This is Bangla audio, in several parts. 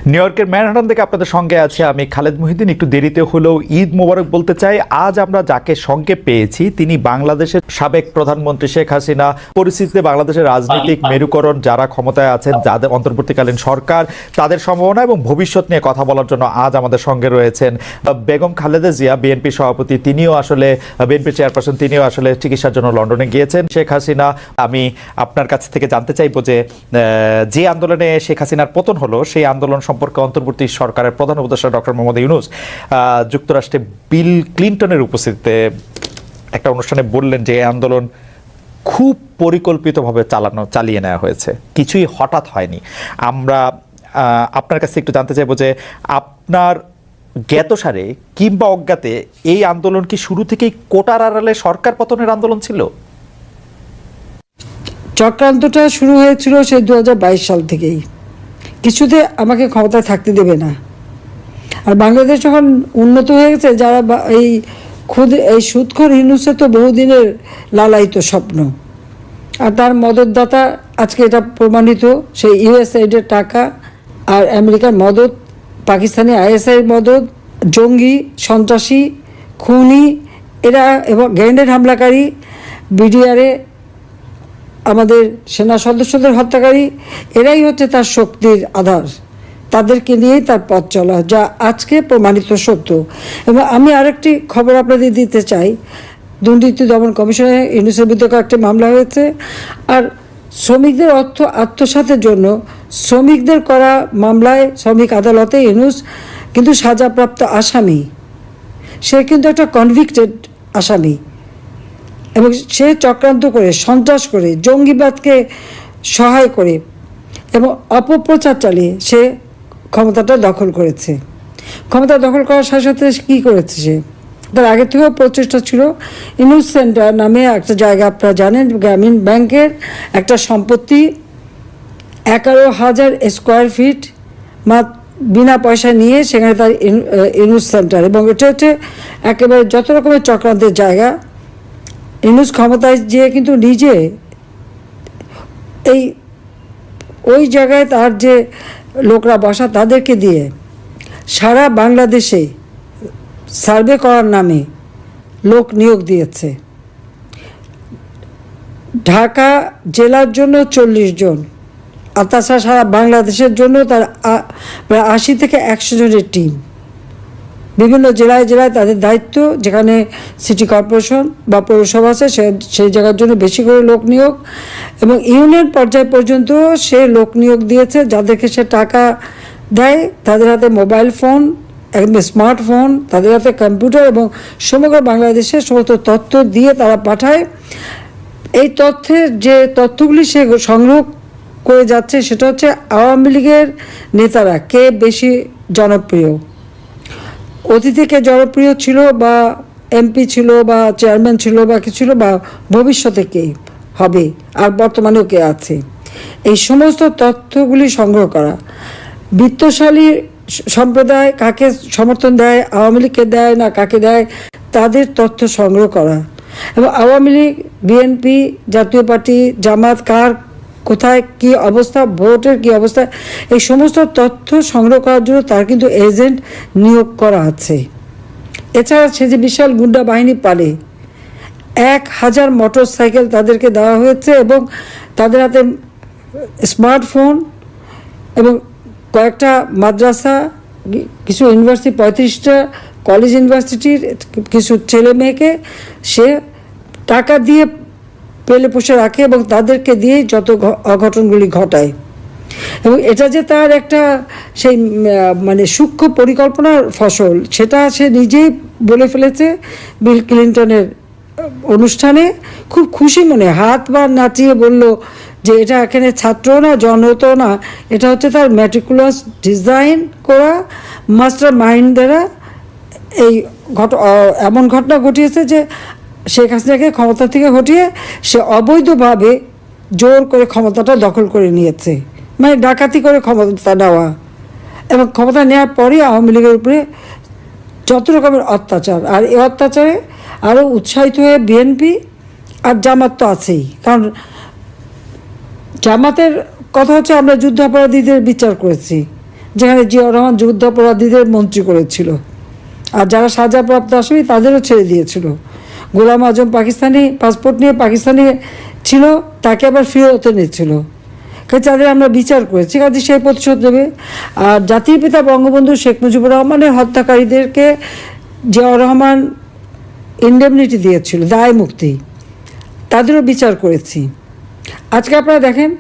নিউ ইয়র্কের ম্যানহাটন থেকে আপনাদের সঙ্গে আছে আমি খালেদ মহিউদ্দিন। একটু দেরিতে হলেও ঈদ মোবারক বলতে চাই। আজ আমরা যাকে সঙ্গে পেয়েছি তিনি বাংলাদেশের সাবেক প্রধানমন্ত্রী শেখ হাসিনা। পরিস্থিতিতে বাংলাদেশের রাজনৈতিক মেরুকরণ, যারা ক্ষমতায় আছেন, যাদের অন্তর্বর্তীকালীন সরকার, তাদের সম্ভাবনা এবং ভবিষ্যৎ নিয়ে কথা বলার জন্য আজ আমাদের সঙ্গে রয়েছেন বেগম খালেদা জিয়া, বিএনপি সভাপতি। তিনিও আসলে বিএনপি চেয়ারপারসন, তিনিও আসলে চিকিৎসার জন্য লন্ডনে গিয়েছেন। শেখ হাসিনা, আমি আপনার কাছ থেকে জানতে চাইবো যে আন্দোলনে শেখ হাসিনার পতন হলো সেই আন্দোলন সম্পর্কে অন্তর্বর্তী সরকারের প্রধান উপদেষ্টা ডক্টর মোহাম্মদ ইউনূস যুক্তরাষ্ট্রে বিল ক্লিনটনের উপস্থিতিতে একটা অনুষ্ঠানে বললেন যে এই আন্দোলন খুব পরিকল্পিতভাবে চালিয়ে নেওয়া হয়েছে, কিছুই হঠাৎ হয়নি। আমরা আপনার কাছে একটু জানতে চাইবো যে আপনার জ্ঞাতসারে কিংবা অজ্ঞাতে এই আন্দোলন কি শুরু থেকেই কোটার আড়ালে সরকার পতনের আন্দোলন ছিল? চক্রান্তটা শুরু হয়েছিল সেই 2022 সাল থেকেই। কিছুতে আমাকে ক্ষমতায় থাকতে দেবে না। আর বাংলাদেশ যখন উন্নত হয়ে গেছে, যারা এই সুদখোর ইউনূসের তো বহুদিনের লালায়িত স্বপ্ন, আর তার মদতদাতা আজকে এটা প্রমাণিত। সেই ইউএসএইডের টাকা আর আমেরিকার মদত, পাকিস্তানি আইএসআইয়ের মদত, জঙ্গি, সন্ত্রাসী, খুনি এরা এবং গ্রেনেড হামলাকারী, বিডিআরে আমাদের সেনা সদস্যদের হত্যাকারী, এরাই হচ্ছে তার শক্তির আধার। তাদেরকে নিয়েই তার পথ চলা, যা আজকে প্রমাণিত সত্য। এবং আমি আরেকটি খবর আপনাদের দিতে চাই। দুর্নীতি দমন কমিশনে ইউনূসের বিরুদ্ধে একটা মামলা হয়েছে। আর শ্রমিকদের অর্থ আত্মসাতের জন্য শ্রমিকদের করা মামলায় শ্রমিক আদালতে ইউনূস কিন্তু সাজাপ্রাপ্ত আসামি। সে কিন্তু একটা কনভিক্টেড আসামি এবং সে চক্রান্ত করে, সন্ত্রাস করে, জঙ্গিবাদকে সহায় করে এবং অপপ্রচার চালিয়ে সে ক্ষমতাটা দখল করেছে। ক্ষমতা দখল করার সাথে সাথে কী করেছে, সে তার আগে থেকেও প্রচেষ্টা ছিল। ইউনূস সেন্টার নামে একটা জায়গা, আপনারা জানেন, গ্রামীণ ব্যাংকের একটা সম্পত্তি 11,000 স্কোয়ার ফিট বিনা পয়সা নিয়ে সেখানে তার ইউনূস সেন্টার। এবং এটা হচ্ছে একেবারে যত রকমের চক্রান্তের জায়গা। ইউনূস ক্ষমতায় যেয়ে কিন্তু নিজে ওই জায়গায় তার যে লোকরা বসা, তাদেরকে দিয়ে সারা বাংলাদেশে সার্ভে করার নামে লোক নিয়োগ দিয়েছে। ঢাকা জেলার জন্য 40 জন, আর তাছাড়া সারা বাংলাদেশের জন্য তার প্রায় 80 থেকে 100 জনের টিম। বিভিন্ন জেলায় জেলায় তাদের দায়িত্ব, যেখানে সিটি কর্পোরেশন বা পৌরসভা আছে সেই জায়গার জন্য বেশি করে লোক নিয়োগ। এবং ইউনিয়ন পর্যায় পর্যন্ত সে লোক নিয়োগ দিয়েছে, যাদেরকে সে টাকা দেয়। তাদের হাতে মোবাইল ফোন, একদম স্মার্টফোন, তাদের হাতে কম্পিউটার এবং সমগ্র বাংলাদেশের সমস্ত তথ্য দিয়ে তারা পাঠায়। এই যে তথ্যগুলি সে সংগ্রহ করে যাচ্ছে, সেটা হচ্ছে আওয়ামী লীগের নেতারা কে বেশি জনপ্রিয়, অতীতে থেকে জনপ্রিয় ছিল বা এমপি ছিল বা চেয়ারম্যান ছিল বা কি ছিল, বা ভবিষ্যতে কে হবে আর বর্তমানেও কে আছে, এই সমস্ত তথ্যগুলি সংগ্রহ করা। বিত্তশালী সম্প্রদায় কাকে সমর্থন দেয়, আওয়ামী লীগকে দেয় না কাকে দেয়, তাদের তথ্য সংগ্রহ করা। এবং আওয়ামী লীগ, বিএনপি, জাতীয় পার্টি, জামাত কার কোথায় কী অবস্থা, ভোটের কী অবস্থা, এই সমস্ত তথ্য সংগ্রহ করার জন্য তার কিন্তু এজেন্ট নিয়োগ করা আছে। এছাড়া সে যে বিশাল গুন্ডা বাহিনী পালে, 1000 মোটরসাইকেল তাদেরকে দেওয়া হয়েছে এবং তাদের হাতে স্মার্টফোন এবং কয়েকটা মাদ্রাসা, কিছু ইউনিভার্সিটি, 35টা কলেজ ইউনিভার্সিটির কিছু ছেলে মেয়েকে সে টাকা দিয়ে পেলে পুষে রাখে এবং তাদেরকে দিয়ে যত অঘটনগুলি ঘটায়। এবং এটা যে তার একটা সেই মানে সূক্ষ্ম পরিকল্পনার ফসল, সেটা সে নিজেই বলে ফেলেছে বিল ক্লিনটনের অনুষ্ঠানে। খুব খুশি মনে হাত বা নাচিয়ে বলল যে এটা এখানে ছাত্র না, জনতো না, এটা হচ্ছে তার ম্যাটিকুলাস ডিজাইন করা মাস্টার মাইন্ড দ্বারা এই এমন ঘটনা ঘটিয়েছে যে শেখ হাসিনাকে ক্ষমতা থেকে হটিয়ে সে অবৈধভাবে জোর করে ক্ষমতাটা দখল করে নিয়েছে, মানে ডাকাতি করে ক্ষমতা নেওয়া। এবং ক্ষমতা নেওয়ার পরই আওয়ামী লীগের উপরে যত রকমের অত্যাচার, আর এই অত্যাচারে আরও উৎসাহিত হয়ে বিএনপি আর জামাত তো আছেই। কারণ জামাতের কথা হচ্ছে আমরা যুদ্ধাপরাধীদের বিচার করেছি, যেখানে জিয়াউর রহমান যুদ্ধাপরাধীদের মন্ত্রী করেছিল, আর যারা সাজাপ্রাপ্ত আসামি তাদেরও ছেড়ে দিয়েছিল। গোলাম আজম পাকিস্তানি পাসপোর্ট নিয়ে পাকিস্তানি ছিল, তাকে আবার ফিরত এনেছিল। কাজে তাদের আমরা বিচার করেছি, কাজে সেই প্রতিশোধ দেবে। আর জাতির পিতা বঙ্গবন্ধু শেখ মুজিবুর রহমানের হত্যাকারীদেরকে জিয়াউর রহমান ইন্ডেমনিটি দিয়েছিল, দায় মুক্তি, তাদেরও বিচার করেছি। আজকে আপনারা দেখেন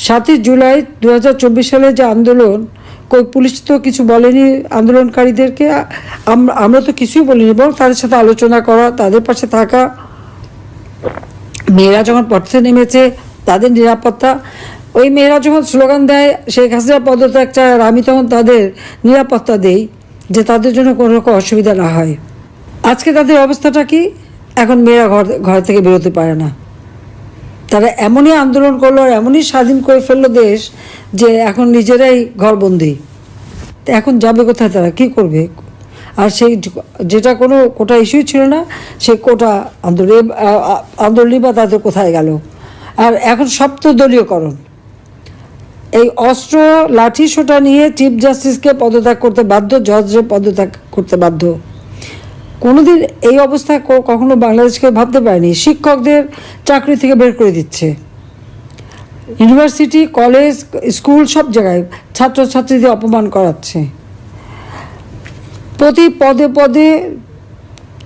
7ই জুলাই 2024 সালে যে আন্দোলন, কই পুলিশ তো কিছু বলেনি আন্দোলনকারীদেরকে, আমরা তো কিছুই বলিনি, বরং তাদের সাথে আলোচনা করা, তাদের পাশে থাকা। মেয়েরা যখন পথে নেমেছে তাদের নিরাপত্তা, ওই মেয়েরা যখন স্লোগান দেয় শেখ হাসিনা পদত্যাগ চায়, আর আমি তখন তাদের নিরাপত্তা দেই যে তাদের জন্য কোনো রকম অসুবিধা না হয়। আজকে তাদের অবস্থাটা কি? এখন মেয়েরা ঘর থেকে বেরোতে পারে না। তারা এমনই আন্দোলন করলো আর এমনই স্বাধীন করে ফেললো দেশ যে এখন নিজেরাই ঘরবন্দি। এখন যাবে কোথায়, তারা কি করবে? আর সেই যেটা কোনো কোটা ইস্যুই ছিল না, সেই কোটা আন্দোলনই বা তাদের কোথায় গেল? আর এখন সপ্তদলীয়করণ, এই অস্ত্র লাঠি সোটা নিয়ে চিফ জাস্টিসকে পদত্যাগ করতে বাধ্য, জজকে পদত্যাগ করতে বাধ্য। কোনোদিন এই অবস্থায় কখনো বাংলাদেশকে ভাবতে পারেনি। শিক্ষকদের চাকরি থেকে বের করে দিচ্ছে, ইউনিভার্সিটি, কলেজ, স্কুল সব জায়গায় ছাত্রছাত্রীদের অপমান করাচ্ছে, প্রতি পদে পদে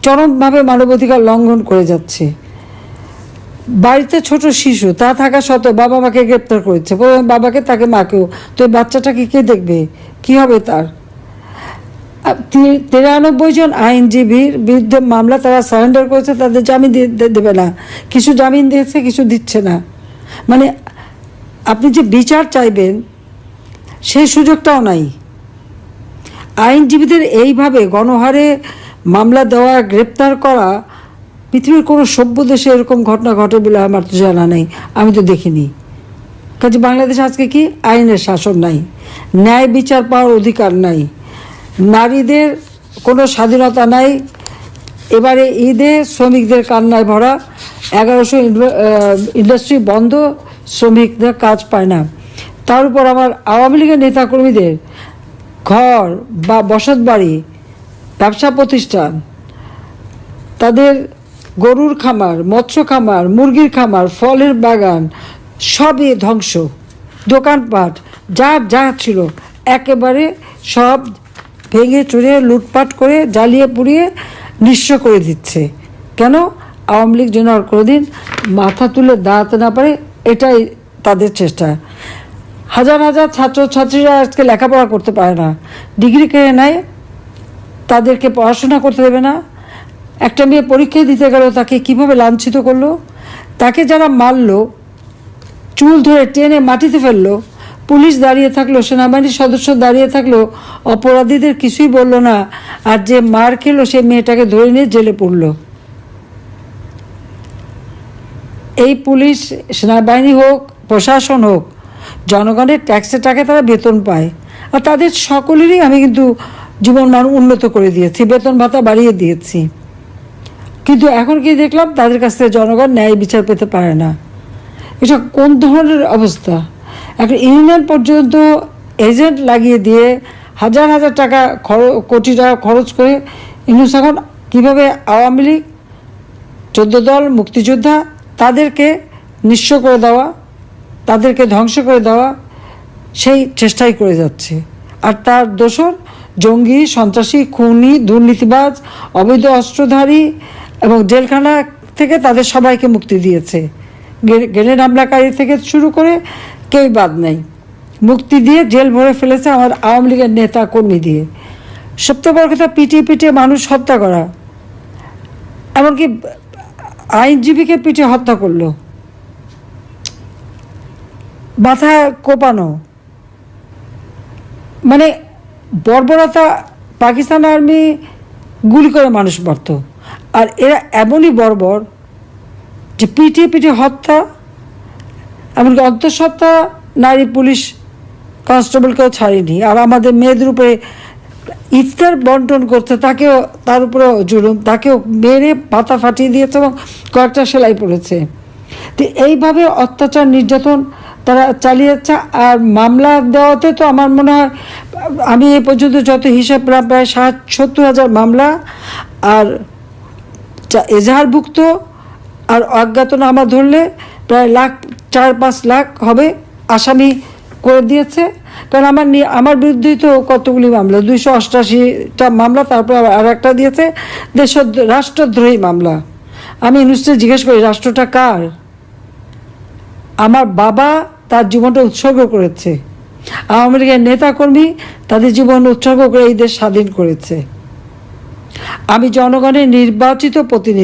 চরমভাবে মানবাধিকার লঙ্ঘন করে যাচ্ছে। বাড়িতে ছোট শিশু তা থাকা সত্ত্বেও বাবা মাকে গ্রেপ্তার করেছে, বাবাকে তাকে মাকেও। তো এই বাচ্চাটাকে কে দেখবে? কি হবে তার? 93 জন আইনজীবীর বিরুদ্ধে মামলা তারা সারেন্ডার করেছে, তাদের জামিন দেবে না। কিছু জামিন দিয়েছে, কিছু দিচ্ছে না। মানে আপনি যে বিচার চাইবেন সেই সুযোগটাও নাই। আইনজীবীদের এইভাবে গণহারে মামলা দেওয়া, গ্রেপ্তার করা, পৃথিবীর কোনো সভ্য দেশে এরকম ঘটনা ঘটে বলে আমার তো জানা নেই, আমি তো দেখিনি। কাজে বাংলাদেশে আজকে কি? আইনের শাসন নাই, ন্যায় বিচার পাওয়ার অধিকার নাই, নারীদের কোনো স্বাধীনতা নাই। এবারে ঈদে শ্রমিকদের কান্নায় ভরা, 1100 ইন্ডাস্ট্রি বন্ধ, শ্রমিকদের কাজ পায় না। তার উপর আমার আওয়ামী লীগের নেতাকর্মীদের ঘর বা বসত বাড়ি, ব্যবসা প্রতিষ্ঠান, তাদের গরুর খামার, মৎস্য খামার, মুরগির খামার, ফলের বাগান সবই ধ্বংস। দোকানপাট যা ছিল একেবারে সব ভেঙে চুরে লুটপাট করে জ্বালিয়ে পুড়িয়ে নিঃস্ব করে দিচ্ছে। কেন? আওয়ামী লীগ যেন আর কোনোদিন মাথা তুলে দাঁড়াতে না পারে, এটাই তাদের চেষ্টা। হাজার হাজার ছাত্রছাত্রীরা আজকে লেখাপড়া করতে পারে না, ডিগ্রি কেড়ে নেয়, তাদেরকে পড়াশোনা করতে দেবে না। একটা মেয়ে পরীক্ষা দিতে গেল, তাকে কিভাবে লাঞ্ছিত করলো, তাকে যারা মারলো, চুল ধরে টেনে মাটিতে ফেললো, পুলিশ দাঁড়িয়ে থাকলো, সেনাবাহিনীর সদস্য দাঁড়িয়ে থাকলো, অপরাধীদের কিছুই বললো না। আর যে মার খেলো সে মেয়েটাকে ধরে নিয়ে জেলে পড়লো। এই পুলিশ, সেনাবাহিনী হোক, প্রশাসন হোক, জনগণের ট্যাক্সের টাকায় তারা বেতন পায়। আর তাদের সকলেরই আমি কিন্তু জীবন মান উন্নত করে দিয়েছি, বেতন ভাতা বাড়িয়ে দিয়েছি। কিন্তু এখন কি দেখলাম, তাদের কাছ থেকে জনগণ ন্যায় বিচার পেতে পারে না। এটা কোন ধরনের অবস্থা? একটা ইউনিয়ন পর্যন্ত এজেন্ট লাগিয়ে দিয়ে হাজার হাজার টাকা কোটি টাকা খরচ করে ইউনুস এখন কীভাবে আওয়ামী লীগ, 14 দল, মুক্তিযোদ্ধা, তাদেরকে নিঃস্ব করে দেওয়া, তাদেরকে ধ্বংস করে দেওয়া, সেই চেষ্টাই করে যাচ্ছে। আর তার দোসর জঙ্গি, সন্ত্রাসী, খুনি, দুর্নীতিবাজ, অবৈধ অস্ত্রধারী এবং জেলখানা থেকে তাদের সবাইকে মুক্তি দিয়েছে। গ্রেনেড হামলাকারী থেকে শুরু করে কেউ বাদ নেই, মুক্তি দিয়ে জেল ভরে ফেলেছে আমার আওয়ামী লীগের নেতা কর্মী দিয়ে। সবচেয়ে বড় কথা, পিটিয়ে মানুষ হত্যা করা, এমনকি আইনজীবীকে পিটিয়ে হত্যা করলো, মাথা কোপানো, মানে বর্বরতা। পাকিস্তান আর্মি গুলি করে মানুষ মারত, আর এরা এমনই বর্বর যে পিটিয়ে হত্যা, এমনকি অন্তঃসত্ত্বা নারী পুলিশ কনস্টেবলকেও ছাড়েনি। আর আমাদের মেয়েদের উপরে ইফতার বন্টন করছে, তাকেও, তার উপরে জুলুম, তাকেও মেরে পাতা ফাটিয়ে দিয়েছে এবং কয়েকটা সেলাই পড়েছে। তো এইভাবে অত্যাচার, নির্যাতন তারা চালিয়ে যাচ্ছে। আর মামলা দেওয়াতে তো আমার মনে হয়, আমি এ পর্যন্ত যত হিসাব প্রায় 70,000 মামলা, আর এজাহারভুক্ত আর অজ্ঞাতনামা ধরলে প্রায় 4-5 লাখ হবে আসামি করে দিয়েছে। কারণ আমার বিরুদ্ধেই তো কতগুলি মামলা, 288টা মামলা, তারপর আর একটা দিয়েছে রাষ্ট্রদ্রোহী মামলা। আমি ইউনিভার্সিটি জিজ্ঞেস করি, রাষ্ট্রটা কার? আমার বাবা তার জীবনটা উৎসর্গ করেছে, আওয়ামী লীগের নেতাকর্মী তাদের জীবন উৎসর্গ করে এই দেশ স্বাধীন করেছে। আমি জনগণের নির্বাচিত প্রতিনিধি।